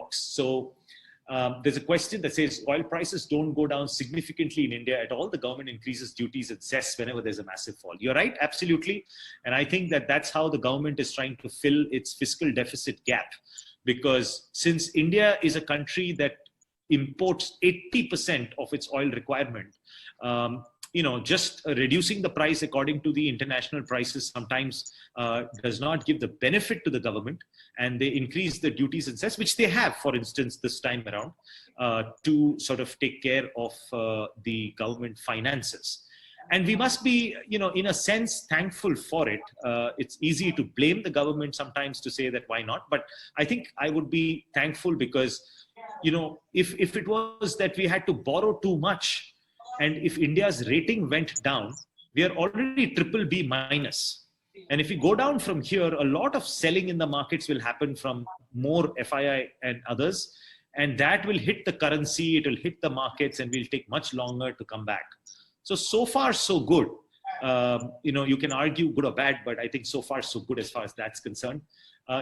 box. So there's a question that says oil prices don't go down significantly in India at all. The government increases duties and cess whenever there's a massive fall. You're right, absolutely. And I think that that's how the government is trying to fill its fiscal deficit gap. Because since India is a country that imports 80% of its oil requirement, just reducing the price according to the international prices sometimes does not give the benefit to the government, and they increase the duties and cess, which they have, for instance, this time around, to sort of take care of the government finances. And we must be, in a sense, thankful for it. It's easy to blame the government sometimes to say that why not, but I think I would be thankful because, if it was that we had to borrow too much, and if India's rating went down, we are already BBB minus. And if we go down from here, a lot of selling in the markets will happen from more FII and others. And that will hit the currency, it will hit the markets, and will take much longer to come back. So far, so good. You can argue good or bad, but I think so far, so good as far as that's concerned.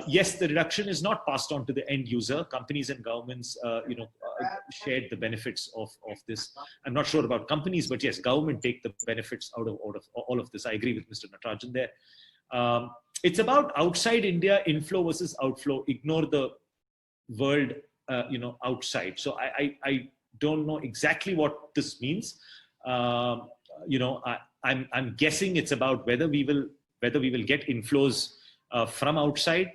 Yes, the reduction is not passed on to the end user. Companies and governments, shared the benefits of this. I'm not sure about companies, but yes, government take the benefits out of all of this. I agree with Mr. Natarajan there. It's about outside India inflow versus outflow. Ignore the world, outside. So I don't know exactly what this means. I'm guessing it's about whether we will get inflows from outside.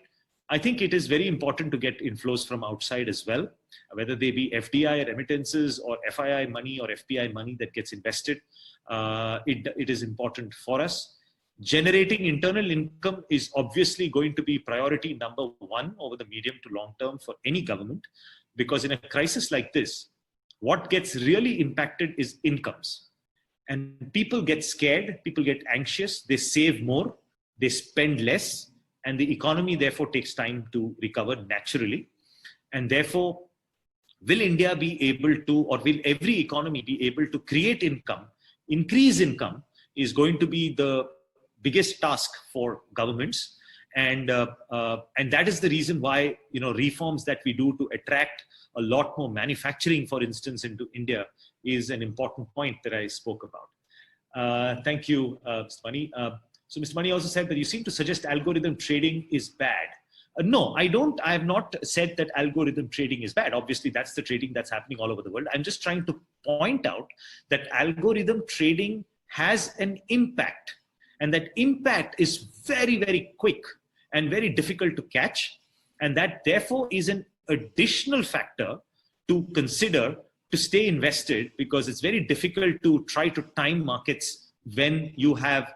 I think it is very important to get inflows from outside as well, whether they be FDI remittances or FII money or FPI money that gets invested. It is important for us. Generating internal income is obviously going to be priority number one over the medium to long term for any government, because in a crisis like this, what gets really impacted is incomes. And people get scared, people get anxious, they save more, they spend less, and the economy therefore takes time to recover naturally. And therefore, will India be able to, or will every economy be able to create income, increase income, is going to be the biggest task for governments. And that is the reason why, reforms that we do to attract a lot more manufacturing, for instance, into India is an important point that I spoke about. Thank you, Mr. Mani. So Mr. Mani also said that you seem to suggest algorithm trading is bad. No, I don't. I have not said that algorithm trading is bad. Obviously, that's the trading that's happening all over the world. I'm just trying to point out that algorithm trading has an impact, and that impact is very, very quick and very difficult to catch. And that therefore is an additional factor to consider to stay invested, because it's very difficult to try to time markets when you have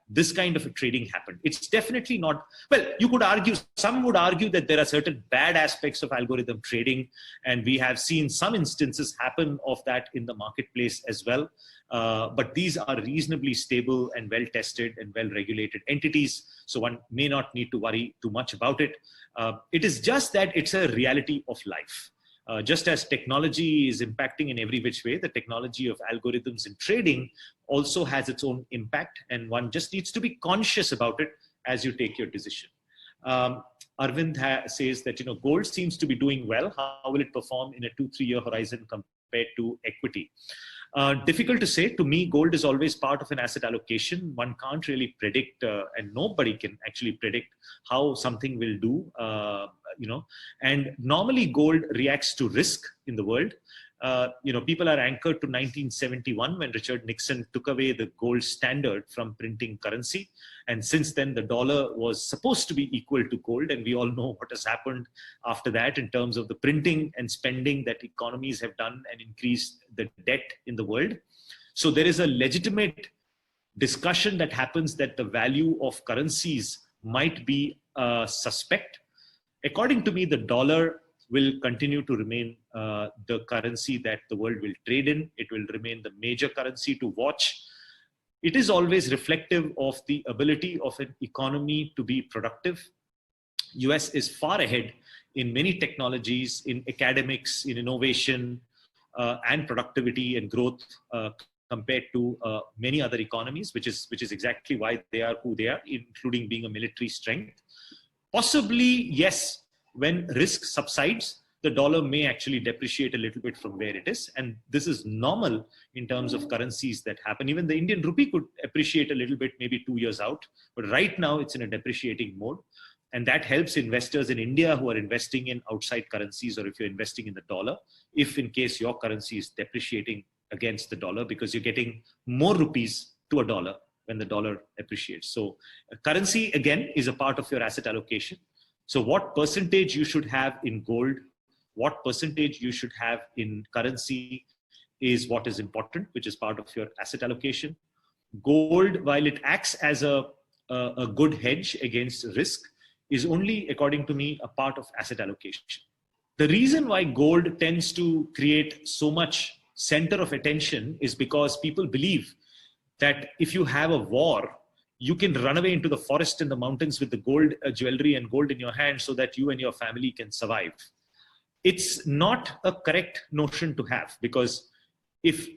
this kind of a trading happen. It's definitely not, well, you could argue, some would argue that there are certain bad aspects of algorithm trading, and we have seen some instances happen of that in the marketplace as well. But these are reasonably stable and well-tested and well-regulated entities, so one may not need to worry too much about it. It is just that it's a reality of life. Just as technology is impacting in every which way, the technology of algorithms in trading also has its own impact, and one just needs to be conscious about it as you take your decision. Arvind says that, gold seems to be doing well. How will it perform in a 2-3 year horizon compared to equity? Difficult to say. To me, gold is always part of an asset allocation. One can't really predict, and nobody can actually predict how something will do, and normally gold reacts to risk in the world. People are anchored to 1971 when Richard Nixon took away the gold standard from printing currency. And since then, the dollar was supposed to be equal to gold. And we all know what has happened after that in terms of the printing and spending that economies have done and increased the debt in the world. So there is a legitimate discussion that happens that the value of currencies might be suspect. According to me, the dollar will continue to remain the currency that the world will trade in. It will remain the major currency to watch. It is always reflective of the ability of an economy to be productive. US is far ahead in many technologies, in academics, in innovation, and productivity and growth compared to many other economies, which is exactly why they are who they are, including being a military strength. Possibly, yes, when risk subsides, the dollar may actually depreciate a little bit from where it is. And this is normal in terms of currencies that happen. Even the Indian rupee could appreciate a little bit, maybe 2 years out. But right now it's in a depreciating mode. And that helps investors in India who are investing in outside currencies, or if you're investing in the dollar, if in case your currency is depreciating against the dollar, because you're getting more rupees to a dollar when the dollar appreciates. So currency, again, is a part of your asset allocation. So what percentage you should have in gold, what percentage you should have in currency is what is important, which is part of your asset allocation. Gold, while it acts as a good hedge against risk, is only, according to me, a part of asset allocation. The reason why gold tends to create so much center of attention is because people believe that if you have a war, you can run away into the forest and the mountains with the gold jewelry and gold in your hand so that you and your family can survive. It's not a correct notion to have, because if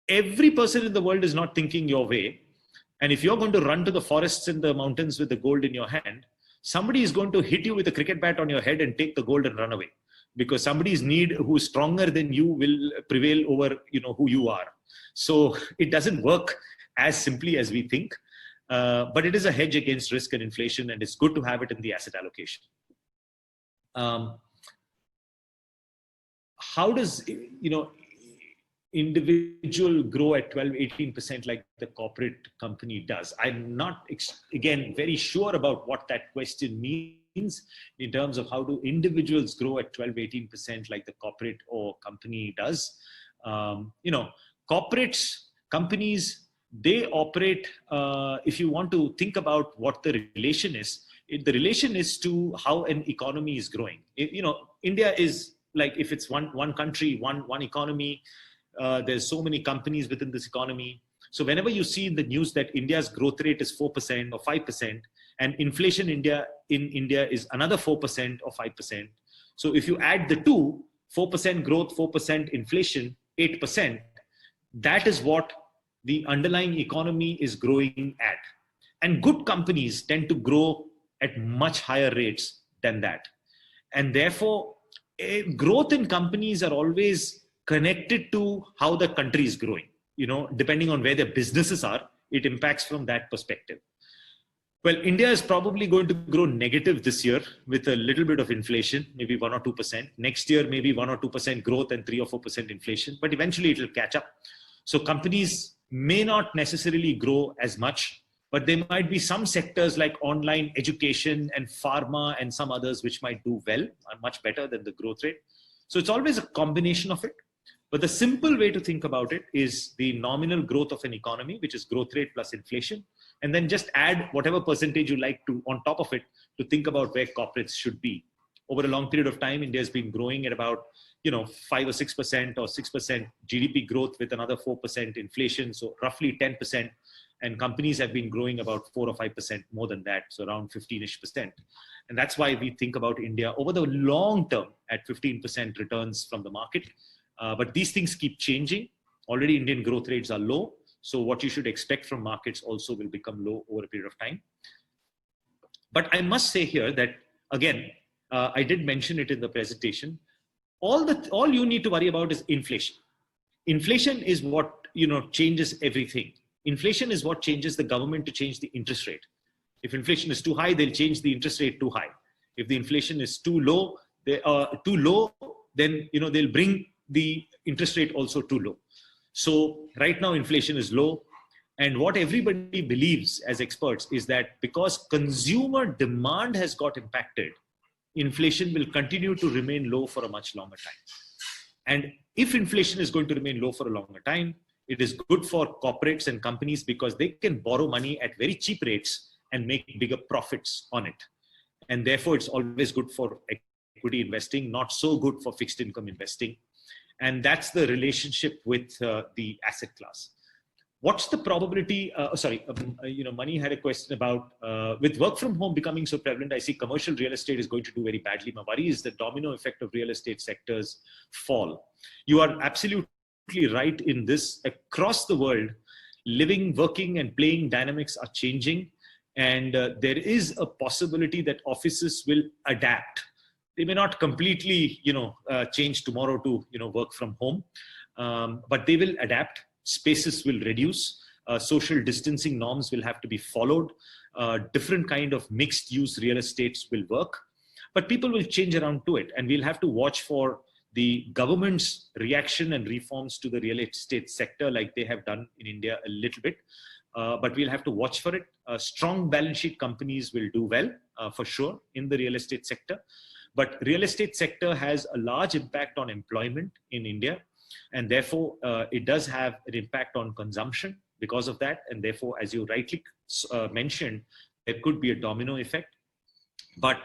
every person in the world is not thinking your way, and if you're going to run to the forests and the mountains with the gold in your hand, somebody is going to hit you with a cricket bat on your head and take the gold and run away, because somebody's need who is stronger than you will prevail over, who you are. So it doesn't work as simply as we think, but it is a hedge against risk and inflation, and it's good to have it in the asset allocation. How does, individual grow at 12-18% like the corporate company does? I'm not, again, very sure about what that question means in terms of how do individuals grow at 12-18% like the corporate or company does. Corporates, companies, they operate, if you want to think about what the relation is, the relation is to how an economy is growing. India is like, if it's one country, one economy, there's so many companies within this economy. So whenever you see in the news that India's growth rate is 4% or 5%, and inflation in India is another 4% or 5%. So if you add the two, 4% growth, 4% inflation, 8%, that is what the underlying economy is growing at. And good companies tend to grow at much higher rates than that. And therefore, growth in companies are always connected to how the country is growing. Depending on where their businesses are, it impacts from that perspective. Well, India is probably going to grow negative this year with a little bit of inflation, maybe 1 or 2%. Next year, maybe 1 or 2% growth and 3 or 4% inflation, but eventually it will catch up. So companies may not necessarily grow as much, but there might be some sectors like online education and pharma and some others which might do well, are much better than the growth rate. So it's always a combination of it. But the simple way to think about it is the nominal growth of an economy, which is growth rate plus inflation, and then just add whatever percentage you like to on top of it to think about where corporates should be. Over a long period of time, India has been growing at about 5 or 6% or 6% GDP growth with another 4% inflation, so roughly 10%. And companies have been growing about 4 or 5% more than that, so around 15-ish%. And that's why we think about India over the long term at 15% returns from the market. But these things keep changing. Already Indian growth rates are low. So what you should expect from markets also will become low over a period of time. But I must say here that, again, I did mention it in the presentation. All you need to worry about is inflation. Inflation is what changes everything. Inflation is what changes the government to change the interest rate. If inflation is too high, they'll change the interest rate too high. If the inflation is too low, then they'll bring the interest rate also too low. So right now inflation is low, and what everybody believes as experts is that because consumer demand has got impacted, inflation will continue to remain low for a much longer time. And if inflation is going to remain low for a longer time, it is good for corporates and companies because they can borrow money at very cheap rates and make bigger profits on it. And therefore, it's always good for equity investing, not so good for fixed income investing. And that's the relationship with the asset class. What's the probability? Mani had a question about with work from home becoming so prevalent, I see commercial real estate is going to do very badly. My worry is the domino effect of real estate sectors fall. You are absolutely right in this. Across the world, living, working, and playing dynamics are changing. And there is a possibility that offices will adapt They may not completely, change tomorrow to, work from home, but they will adapt. Spaces will reduce. Social distancing norms will have to be followed. Different kind of mixed use real estates will work, but people will change around to it, and we'll have to watch for the government's reaction and reforms to the real estate sector, like they have done in India a little bit. But we'll have to watch for it. Strong balance sheet companies will do well, for sure, in the real estate sector. But real estate sector has a large impact on employment in India, and therefore it does have an impact on consumption because of that. And therefore, as you rightly mentioned, there could be a domino effect. But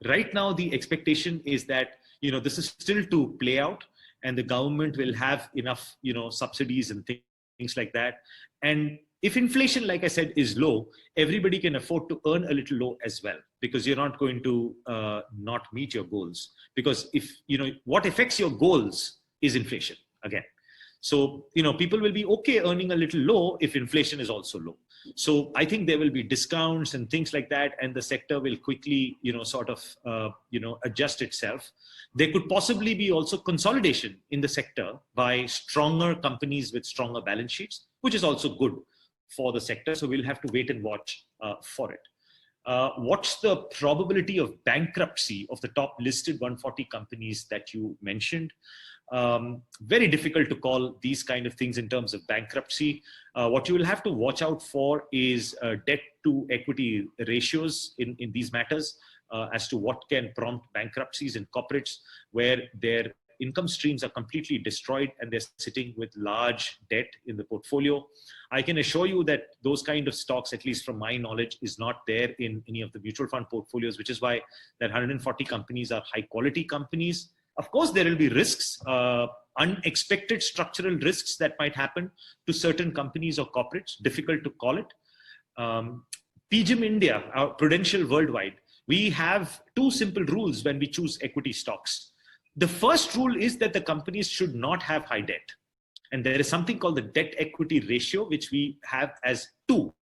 right now, the expectation is that, this is still to play out, and the government will have enough, subsidies and things like that. And if inflation, like I said, is low, everybody can afford to earn a little low as well, because you're not going to not meet your goals. Because if, what affects your goals is inflation again. So, people will be okay earning a little low if inflation is also low. So I think there will be discounts and things like that, and the sector will quickly, adjust itself. There could possibly be also consolidation in the sector by stronger companies with stronger balance sheets, which is also good for the sector. So we'll have to wait and watch for it. What's the probability of bankruptcy of the top listed 140 companies that you mentioned? Very difficult to call these kind of things in terms of bankruptcy. What you will have to watch out for is debt to equity ratios in these matters, as to what can prompt bankruptcies in corporates where their income streams are completely destroyed and they're sitting with large debt in the portfolio. I can assure you that those kind of stocks, at least from my knowledge, is not there in any of the mutual fund portfolios, which is why that 140 companies are high quality companies. Of course, there will be risks, unexpected structural risks that might happen to certain companies or corporates. Difficult to call it. PGIM India, our Prudential Worldwide, we have two simple rules when we choose equity stocks. The first rule is that the companies should not have high debt. And there is something called the debt equity ratio, which we have as 2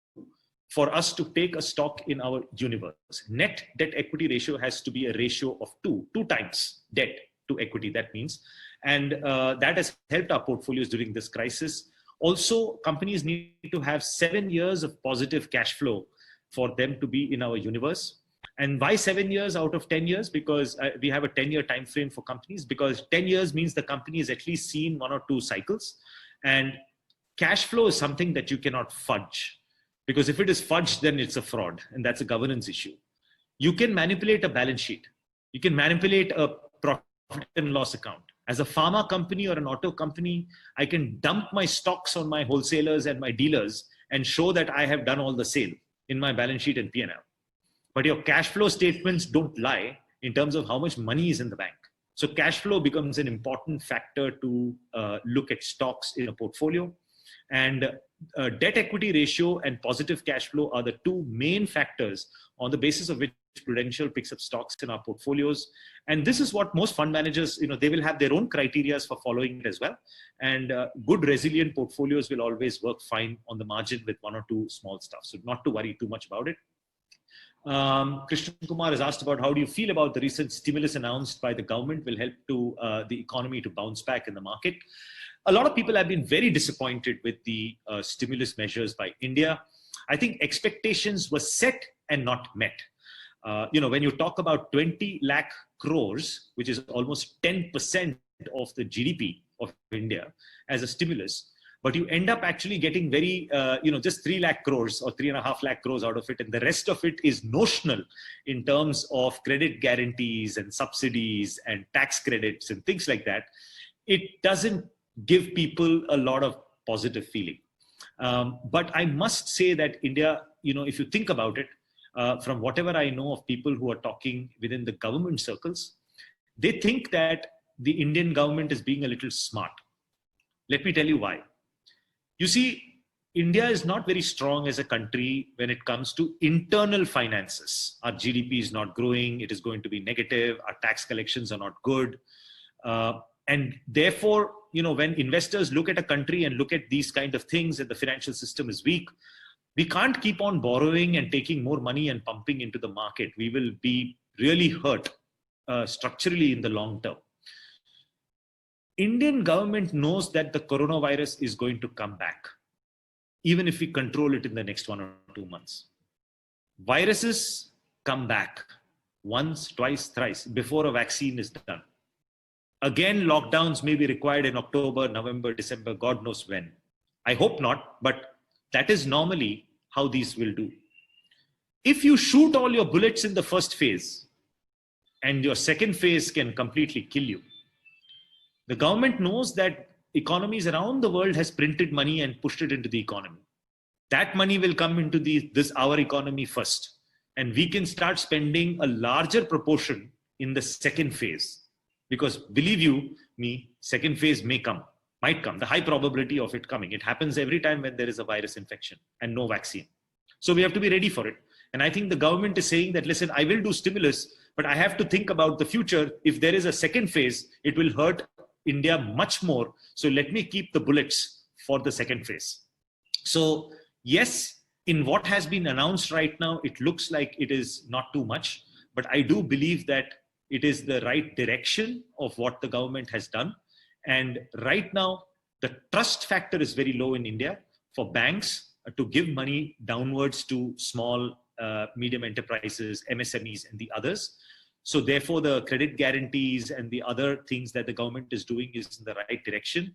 for us to take a stock in our universe. Net debt equity ratio has to be a ratio of 2 times debt to equity, that means. And that has helped our portfolios during this crisis. Also, companies need to have 7 years of positive cash flow for them to be in our universe. And why 7 years out of 10 years? Because we have a 10-year time frame for companies, because 10 years means the company has at least seen 1 or 2 cycles. And cash flow is something that you cannot fudge, because if it is fudged, then it's a fraud, and that's a governance issue. You can manipulate a balance sheet. You can manipulate a profit and loss account. As a pharma company or an auto company, I can dump my stocks on my wholesalers and my dealers and show that I have done all the sale in my balance sheet and P&L. But your cash flow statements don't lie in terms of how much money is in the bank. So cash flow becomes an important factor to look at stocks in a portfolio. And debt equity ratio and positive cash flow are the 2 main factors on the basis of which Prudential picks up stocks in our portfolios. And this is what most fund managers, they will have their own criteria for following it as well. And good resilient portfolios will always work fine on the margin with 1 or 2 small stuff. So not to worry too much about it. Krishna Kumar has asked about how do you feel about the recent stimulus announced by the government will help to the economy to bounce back in the market. A lot of people have been very disappointed with the stimulus measures by India. I think expectations were set and not met. When you talk about 20 lakh crores, which is almost 10% of the GDP of India as a stimulus, but you end up actually getting very, just 3 lakh crores or 3.5 lakh crores out of it. And the rest of it is notional in terms of credit guarantees and subsidies and tax credits and things like that. It doesn't give people a lot of positive feeling. But I must say that India, if you think about it, from whatever I know of people who are talking within the government circles, they think that the Indian government is being a little smart. Let me tell you why. You see, India is not very strong as a country when it comes to internal finances. Our GDP is not growing. It is going to be negative. Our tax collections are not good. And therefore, when investors look at a country and look at these kind of things and the financial system is weak, we can't keep on borrowing and taking more money and pumping into the market. We will be really hurt structurally in the long term. Indian government knows that the coronavirus is going to come back, even if we control it in the next 1 or 2 months. Viruses come back once, twice, thrice before a vaccine is done. Again, lockdowns may be required in October, November, December, God knows when. I hope not, but that is normally how these will do. If you shoot all your bullets in the first phase and your second phase can completely kill you, the government knows that economies around the world has printed money and pushed it into the economy. That money will come into our economy first. And we can start spending a larger proportion in the second phase. Because believe you me, second phase might come. The high probability of it coming. It happens every time when there is a virus infection and no vaccine. So we have to be ready for it. And I think the government is saying that, listen, I will do stimulus, but I have to think about the future. If there is a second phase, it will hurt India much more. So let me keep the bullets for the second phase. So yes, in what has been announced right now, it looks like it is not too much, but I do believe that it is the right direction of what the government has done. And right now, the trust factor is very low in India for banks to give money downwards to small, medium enterprises, MSMEs, and the others. So therefore, the credit guarantees and the other things that the government is doing is in the right direction.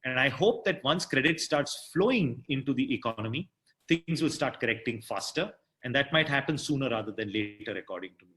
And I hope that once credit starts flowing into the economy, things will start correcting faster. And that might happen sooner rather than later, according to me.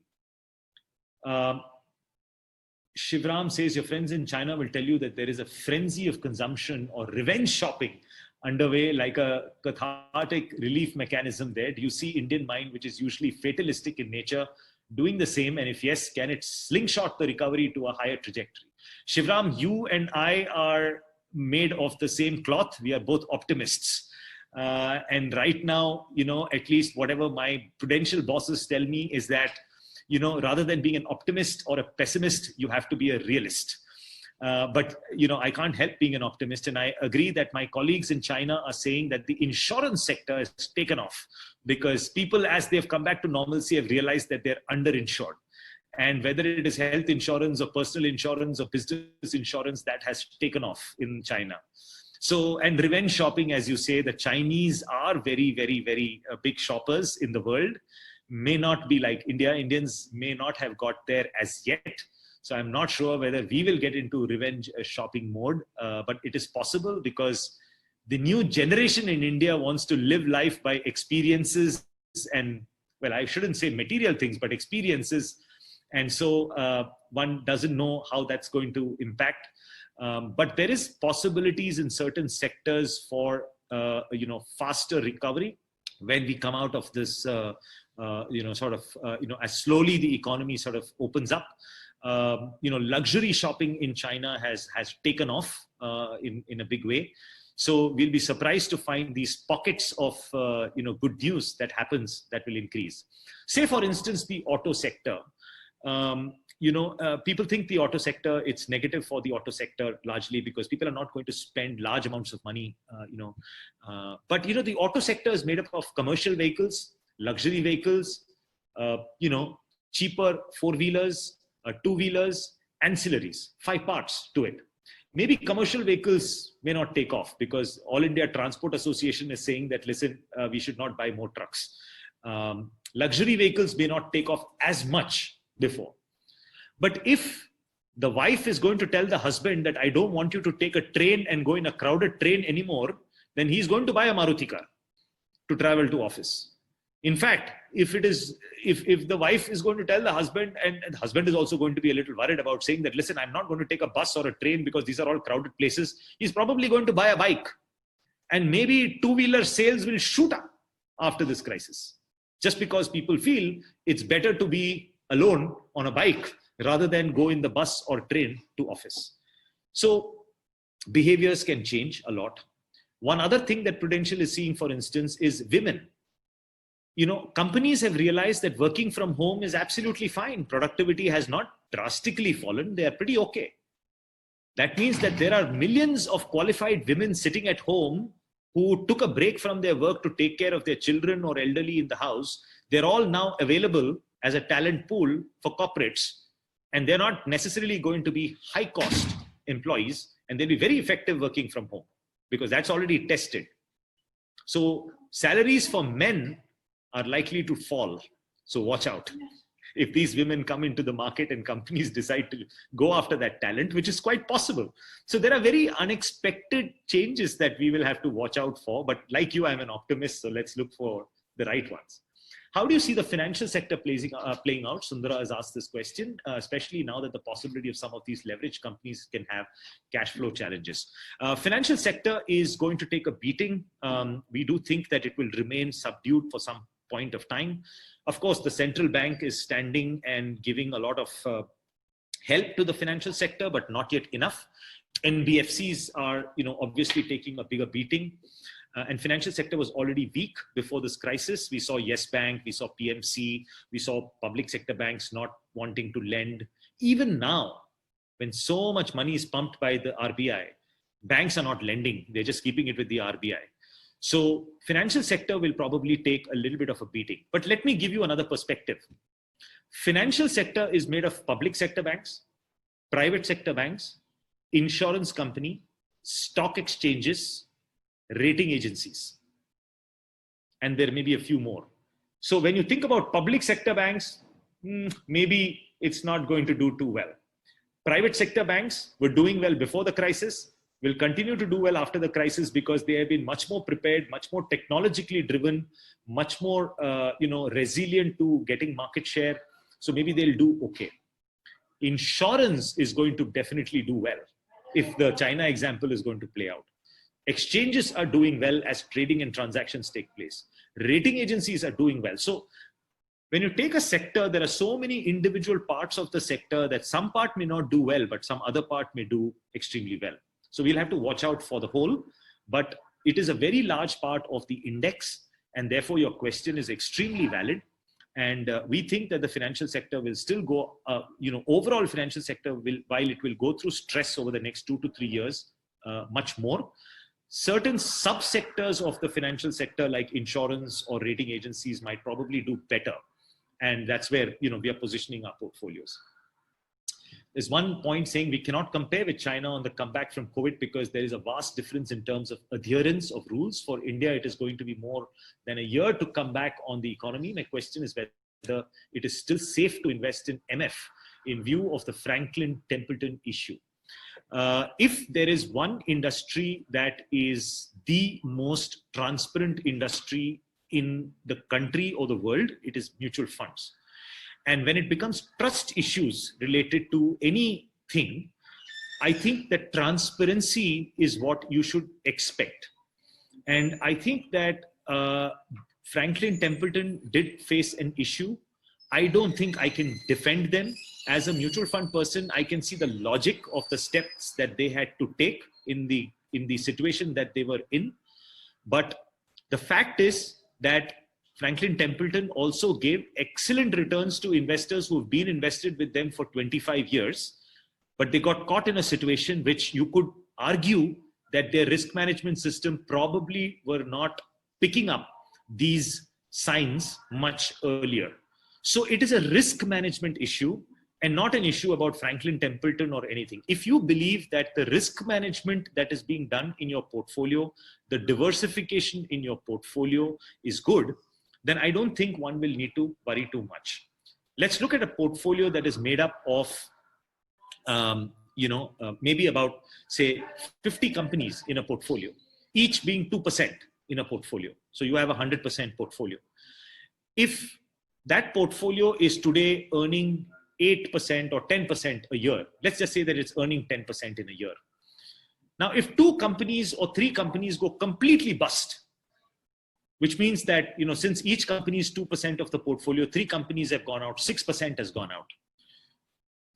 Shivram says, your friends in China will tell you that there is a frenzy of consumption or revenge shopping underway, like a cathartic relief mechanism there. Do you see Indian mind, which is usually fatalistic in nature, doing the same? And if yes, can it slingshot the recovery to a higher trajectory? Shivram, you and I are made of the same cloth. We are both optimists. And right now, at least whatever my prudential bosses tell me is that, rather than being an optimist or a pessimist, you have to be a realist. But I can't help being an optimist. And I agree that my colleagues in China are saying that the insurance sector has taken off because people, as they've come back to normalcy, have realized that they're underinsured. And whether it is health insurance or personal insurance or business insurance, that has taken off in China. So, and revenge shopping, as you say, the Chinese are very, very, very big shoppers in the world. May not be like India. Indians may not have got there as yet. So I'm not sure whether we will get into revenge shopping mode, but it is possible because the new generation in India wants to live life by experiences and, well, I shouldn't say material things, but experiences. And so one doesn't know how that's going to impact. But there is possibilities in certain sectors for, faster recovery when we come out of this, as slowly the economy sort of opens up. Luxury shopping in China has taken off in a big way. So we'll be surprised to find these pockets of, good news that happens that will increase. Say, for instance, the auto sector. People think the auto sector, it's negative for the auto sector largely because people are not going to spend large amounts of money, but the auto sector is made up of commercial vehicles, luxury vehicles, cheaper four-wheelers, two-wheelers, ancillaries, 5 parts to it. Maybe commercial vehicles may not take off because All India Transport Association is saying that, listen, we should not buy more trucks. Luxury vehicles may not take off as much before. But if the wife is going to tell the husband that I don't want you to take a train and go in a crowded train anymore, then he's going to buy a Maruti car to travel to office. In fact, if the wife is going to tell the husband, and the husband is also going to be a little worried about saying that, listen, I'm not going to take a bus or a train because these are all crowded places, he's probably going to buy a bike. And maybe two-wheeler sales will shoot up after this crisis, just because people feel it's better to be alone on a bike rather than go in the bus or train to office. So behaviors can change a lot. One other thing that Prudential is seeing, for instance, is women. Companies have realized that working from home is absolutely fine. Productivity has not drastically fallen. They are pretty okay. That means that there are millions of qualified women sitting at home who took a break from their work to take care of their children or elderly in the house. They're all now available as a talent pool for corporates. and they're not necessarily going to be high cost employees, and they'll be very effective working from home because that's already tested. So salaries for men are likely to fall. So watch out. If these women come into the market and companies decide to go after that talent, which is quite possible. So there are very unexpected changes that we will have to watch out for. But like you, I'm an optimist. So let's look for the right ones. How do you see the financial sector playing out? Sundara has asked this question, especially now that the possibility of some of these leverage companies can have cash flow challenges. Financial sector is going to take a beating. We do think that it will remain subdued for some point of time. Of course, the central bank is standing and giving a lot of help to the financial sector, but not yet enough. NBFCs are, obviously taking a bigger beating. And financial sector was already weak before this crisis. We saw Yes Bank, we saw PMC, we saw public sector banks not wanting to lend. Even now, when so much money is pumped by the RBI, banks are not lending. They're just keeping it with the RBI. So financial sector will probably take a little bit of a beating. But let me give you another perspective. Financial sector is made of public sector banks, private sector banks, insurance company, stock exchanges, rating agencies. And there may be a few more. So when you think about public sector banks, maybe it's not going to do too well. Private sector banks were doing well before the crisis, will continue to do well after the crisis because they have been much more prepared, much more technologically driven, much more resilient to getting market share. So maybe they'll do okay. Insurance is going to definitely do well if the China example is going to play out. Exchanges are doing well as trading and transactions take place. Rating agencies are doing well. So when you take a sector, there are so many individual parts of the sector that some part may not do well, but some other part may do extremely well. So we'll have to watch out for the whole, but it is a very large part of the index. And therefore your question is extremely valid. And we think that the financial sector will still go, overall financial sector will, while it will go through stress over the next 2 to 3 years, much more. Certain subsectors of the financial sector like insurance or rating agencies might probably do better. And that's where, we are positioning our portfolios. There's one point saying we cannot compare with China on the comeback from COVID because there is a vast difference in terms of adherence of rules. For India, it is going to be more than a year to come back on the economy. My question is whether it is still safe to invest in MF in view of the Franklin Templeton issue. If there is one industry that is the most transparent industry in the country or the world, it is mutual funds. And when it becomes trust issues related to anything, I think that transparency is what you should expect. And I think that Franklin Templeton did face an issue. I don't think I can defend them. As a mutual fund person, I can see the logic of the steps that they had to take in the situation that they were in. But the fact is that Franklin Templeton also gave excellent returns to investors who've been invested with them for 25 years, but they got caught in a situation which you could argue that their risk management system probably were not picking up these signs much earlier. So it is a risk management issue and not an issue about Franklin Templeton or anything. If you believe that the risk management that is being done in your portfolio, the diversification in your portfolio is good, then I don't think one will need to worry too much. Let's look at a portfolio that is made up of, maybe about, say, 50 companies in a portfolio, each being 2% in a portfolio. So you have a 100% portfolio. If that portfolio is today earning 8% or 10% a year, let's just say that it's earning 10% in a year. Now, if 2 companies or 3 companies go completely bust, which means that, since each company is 2% of the portfolio, 3 companies have gone out, 6% has gone out,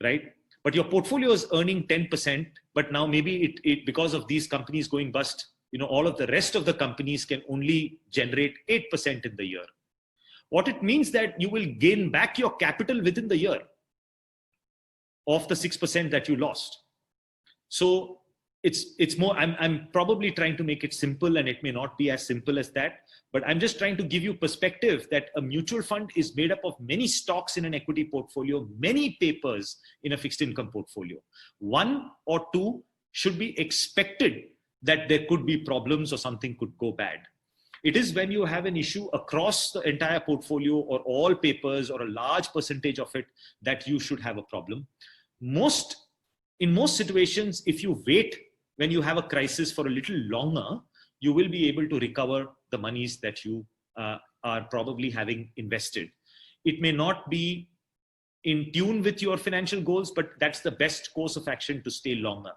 right? But your portfolio is earning 10%, but now maybe it because of these companies going bust, all of the rest of the companies can only generate 8% in the year. What it means that you will gain back your capital within the year of the 6% that you lost. So it's more, I'm probably trying to make it simple, and it may not be as simple as that, but I'm just trying to give you perspective that a mutual fund is made up of many stocks in an equity portfolio, many papers in a fixed income portfolio. One or two should be expected that there could be problems or something could go bad. It is when you have an issue across the entire portfolio or all papers or a large percentage of it that you should have a problem. In most situations, if you wait when you have a crisis for a little longer, you will be able to recover the monies that you are probably having invested. It may not be in tune with your financial goals, but that's the best course of action to stay longer.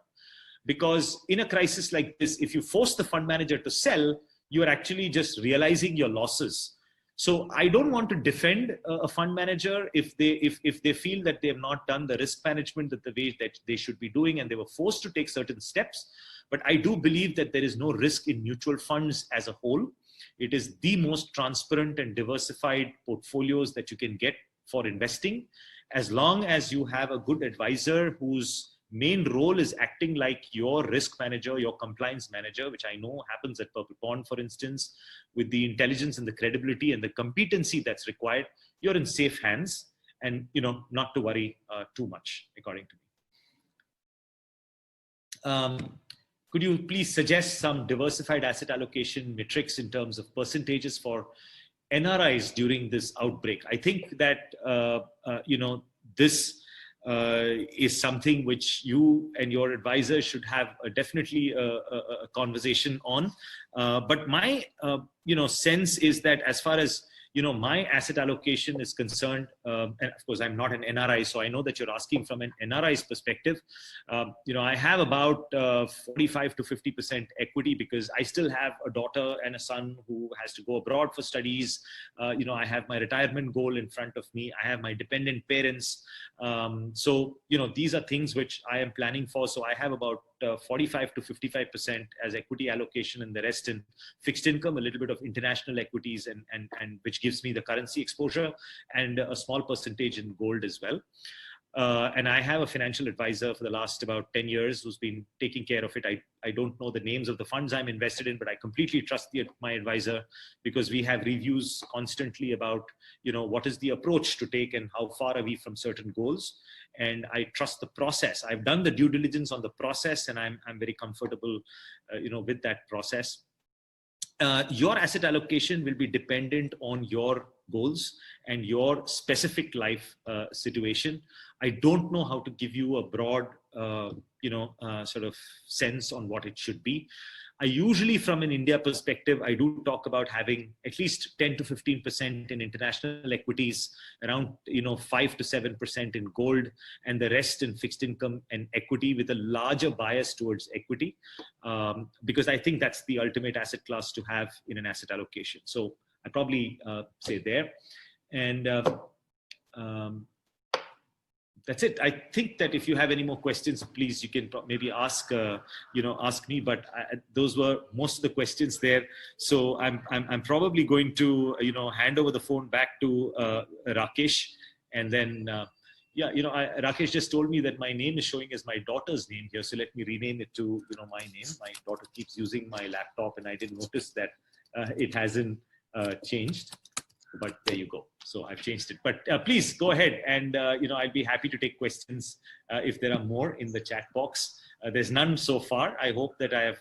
Because in a crisis like this, if you force the fund manager to sell, you are actually just realizing your losses. So I don't want to defend a fund manager if they feel that they have not done the risk management that the way that they should be doing, and they were forced to take certain steps. But I do believe that there is no risk in mutual funds as a whole. It is the most transparent and diversified portfolios that you can get for investing, as long as you have a good advisor whose main role is acting like your risk manager, your compliance manager, which I know happens at Purple Pond, for instance, with the intelligence and the credibility and the competency that's required. You're in safe hands, and not to worry too much, according to me. Could you please suggest some diversified asset allocation metrics in terms of percentages for NRIs during this outbreak? I think that this is something which you and your advisor should have definitely a conversation on. But my sense is that as far as my asset allocation is concerned, and of course I'm not an NRI, so I know that you're asking from an NRI's perspective. I have about 45 to 50% equity because I still have a daughter and a son who has to go abroad for studies. I have my retirement goal in front of me. I have my dependent parents. So these are things which I am planning for. So I have about 45 to 55% as equity allocation, and the rest in fixed income, a little bit of international equities, and which gives me the currency exposure, and a small percentage in gold as well. And I have a financial advisor for the last about 10 years who's been taking care of it. I don't know the names of the funds I'm invested in, but I completely trust my advisor, because we have reviews constantly about, what is the approach to take and how far are we from certain goals. And I trust the process. I've done the due diligence on the process, and I'm very comfortable, with that process. Your asset allocation will be dependent on your goals and your specific life situation. I don't know how to give you a broad, sort of sense on what it should be. I usually, from an India perspective, I do talk about having at least 10 to 15% in international equities, around 5 to 7% in gold, and the rest in fixed income and equity, with a larger bias towards equity, because I think that's the ultimate asset class to have in an asset allocation. So I probably say there, and that's it. I think that if you have any more questions, please, you can maybe ask me. But those were most of the questions there. So I'm probably going to hand over the phone back to Rakesh, and then Rakesh just told me that my name is showing as my daughter's name here. So let me rename it to my name. My daughter keeps using my laptop, and I didn't notice that it hasn't changed. But there you go. So I've changed it. But please go ahead, and I'll be happy to take questions if there are more in the chat box. There's none so far. I hope that I have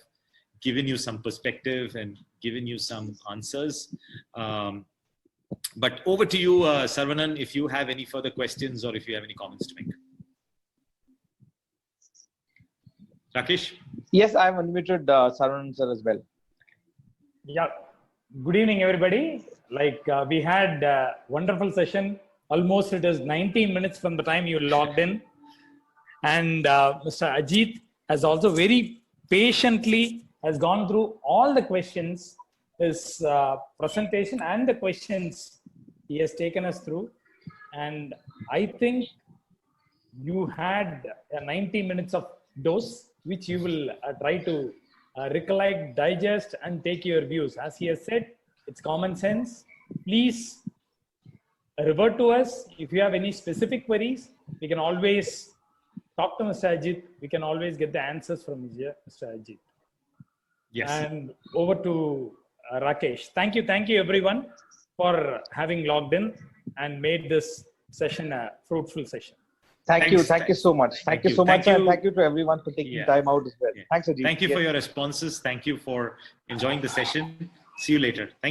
given you some perspective and given you some answers. But over to you, Saravanan, if you have any further questions or if you have any comments to make. Rakesh? Yes, I'm unmuted, Saravanan sir, as well. Yeah. Good evening, everybody. We had a wonderful session. Almost it is 90 minutes from the time you logged in. And Mr. Ajit has also very patiently has gone through all the questions, his presentation and the questions he has taken us through. And I think you had 90 minutes of dose, which you will try to recollect, digest, and take your views. As he has said, it's common sense. Please revert to us if you have any specific queries. We can always talk to Mr. Ajit. We can always get the answers from Mr. Ajit. Yes. And over to Rakesh. Thank you everyone for having logged in and made this session a fruitful session. Thank you so much. Thank you so much, and thank you to everyone for taking time out as well. Yeah. Thanks, Ajit. Thank you for your responses. Thank you for enjoying the session. See you later. Thank